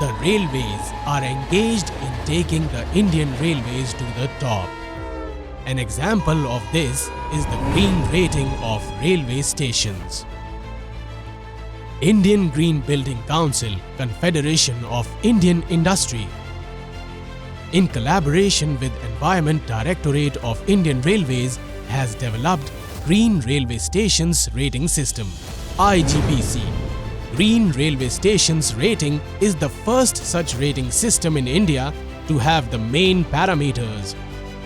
The railways are engaged in taking the Indian Railways to the top. An example of this is the green rating of railway stations. Indian Green Building Council, Confederation of Indian Industry, in collaboration with Environment Directorate of Indian Railways, has developed Green Railway Stations Rating System (IGBC). Green Railway Stations Rating is the first such rating system in India to have the main parameters: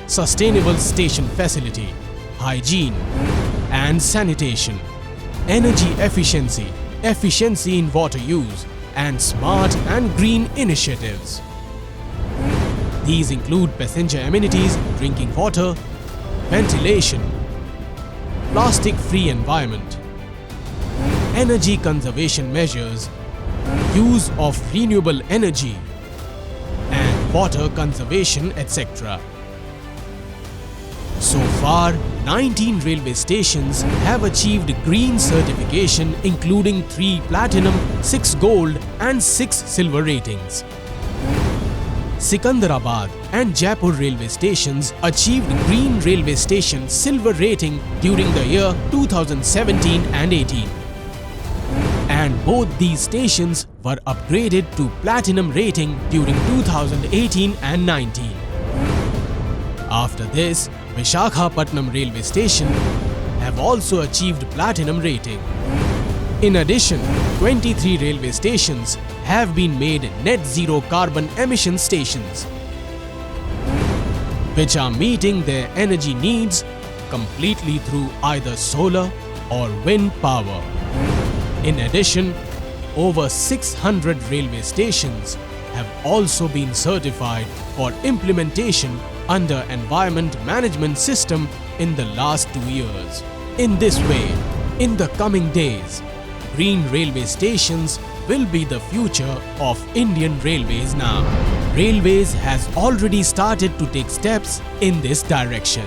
sustainable station facility, hygiene and sanitation, energy efficiency, efficiency in water use, and smart and green initiatives. These include passenger amenities, drinking water, ventilation, plastic-free environment, energy conservation measures, use of renewable energy, and water conservation, etc. So far, 19 railway stations have achieved green certification, including 3 platinum, 6 gold and 6 silver ratings. Sikandarabad and Jaipur railway stations achieved Green Railway Station Silver rating during the year 2017 and 18. And both these stations were upgraded to Platinum rating during 2018 and 19. After this, Visakhapatnam railway station have also achieved Platinum rating. In addition, 23 railway stations have been made net zero carbon emission stations, which are meeting their energy needs completely through either solar or wind power. In addition, over 600 railway stations have also been certified for implementation under Environment Management System in the last 2 years. In this way, in the coming days, green railway stations will be the future of Indian Railways now. Railways has already started to take steps in this direction.